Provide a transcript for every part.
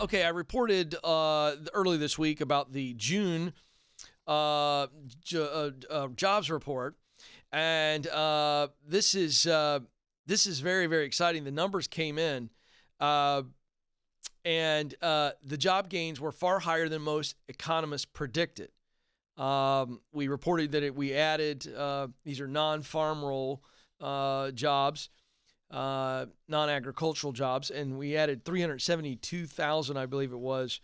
Okay, I reported early this week about the June jobs report, and this is very, very exciting. The numbers came in, and the job gains were far higher than most economists predicted. We reported that we added, these are non-farm role jobs, non-agricultural jobs, and we added 372,000, I believe it was,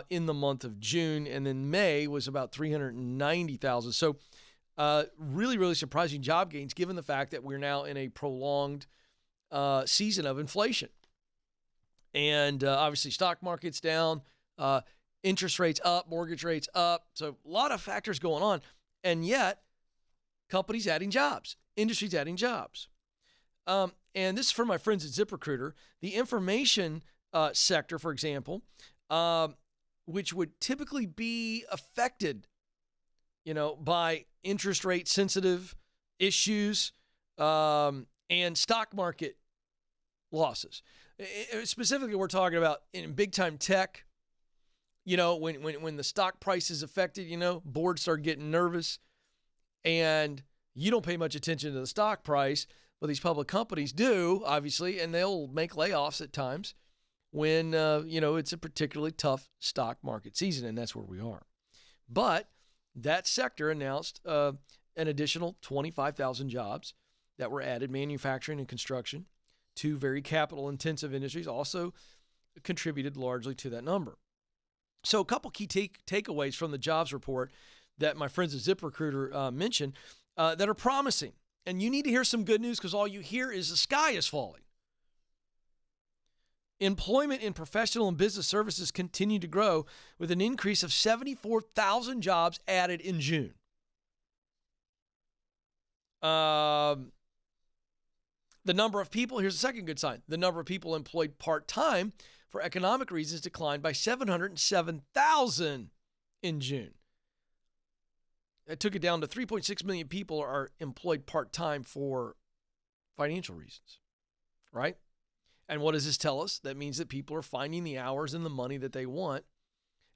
in the month of June, and then May was about 390,000. So really, really surprising job gains given the fact that we're now in a prolonged season of inflation. And obviously stock market's down, interest rates up, mortgage rates up. So a lot of factors going on. And yet companies adding jobs, industries adding jobs. And this is from my friends at ZipRecruiter. The information sector, for example, which would typically be affected, by interest rate sensitive issues and stock market losses. Specifically, we're talking about in big time tech. When the stock price is affected, boards start getting nervous, and you don't pay much attention to the stock price, but these public companies do, obviously, and they'll make layoffs at times when, it's a particularly tough stock market season, and that's where we are. But that sector announced an additional 25,000 jobs that were added, manufacturing and construction, two very capital-intensive industries, also contributed largely to that number. So a couple key takeaways from the jobs report that my friends at ZipRecruiter mentioned that are promising. And you need to hear some good news because all you hear is the sky is falling. Employment in professional and business services continued to grow with an increase of 74,000 jobs added in June. The number of people, here's the second good sign. The number of people employed part-time for economic reasons declined by 707,000 in June. That took it down to 3.6 million people are employed part-time for financial reasons, right? And what does this tell us? That means that people are finding the hours and the money that they want,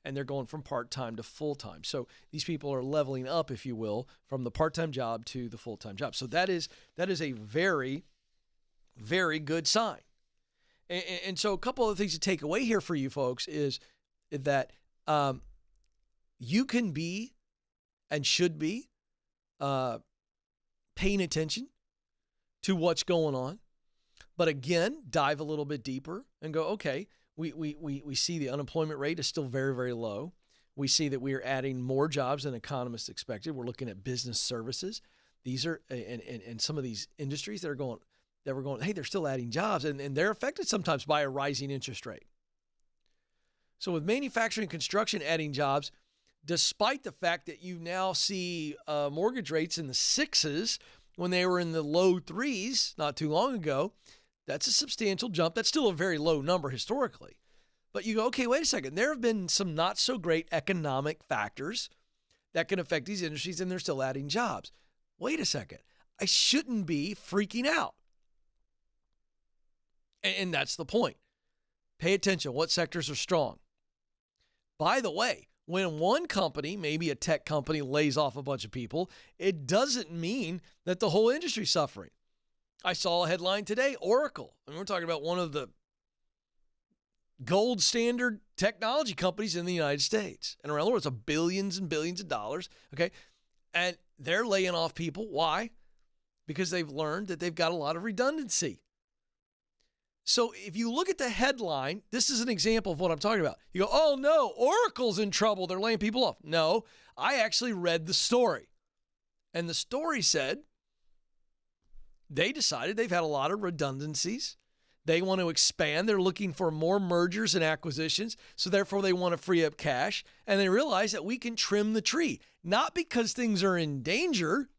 and they're going from part-time to full-time. So these people are leveling up, if you will, from the part-time job to the full-time job. So that is a very, very good sign. And so a couple of things to take away here for you folks is that you can be and should be paying attention to what's going on. But again, dive a little bit deeper and go, okay, we see the unemployment rate is still very, very low. We see that we are adding more jobs than economists expected. We're looking at business services. These are, and some of these industries that we're going, hey, they're still adding jobs, and they're affected sometimes by a rising interest rate. So with manufacturing and construction adding jobs, despite the fact that you now see mortgage rates in the 6s when they were in the low 3s not too long ago, that's a substantial jump. That's still a very low number historically. But you go, okay, wait a second. There have been some not so great economic factors that can affect these industries, and they're still adding jobs. Wait a second. I shouldn't be freaking out. And that's the point. Pay attention. What sectors are strong? By the way, when one company, maybe a tech company, lays off a bunch of people, it doesn't mean that the whole industry's suffering. I saw a headline today, Oracle. We're talking about one of the gold standard technology companies in the United States and around the world. It's billions and billions of dollars. Okay. And they're laying off people. Why? Because they've learned that they've got a lot of redundancy. So if you look at the headline, this is an example of what I'm talking about. You go, oh no, Oracle's in trouble. They're laying people off. No, I actually read the story. And the story said they decided they've had a lot of redundancies. They want to expand. They're looking for more mergers and acquisitions. So therefore they want to free up cash. And they realize that we can trim the tree, not because things are in danger,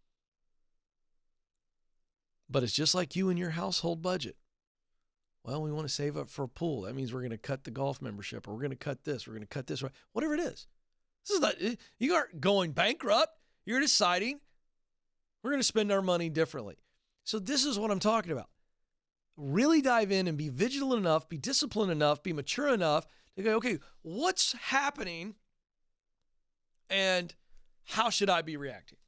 but it's just like you and your household budget. Well, we want to save up for a pool. That means we're going to cut the golf membership, or we're going to cut this, we're going to cut this, whatever it is. This is not, you aren't going bankrupt. You're deciding we're going to spend our money differently. So this is what I'm talking about. really dive in and be vigilant enough, be disciplined enough, be mature enough to go, okay, what's happening and how should I be reacting?